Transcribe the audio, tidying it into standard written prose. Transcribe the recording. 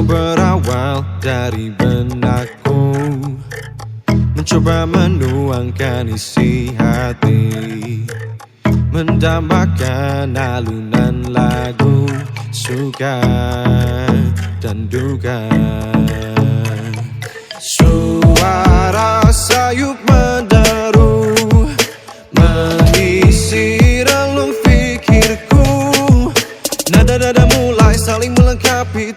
berawal dari benakku, mencoba menuangkan isi hati, mendambakan alunan lagu suka dan duka. Suara sayup menderu mengisi relung pikirku, nada-nada mulai saling melengkapi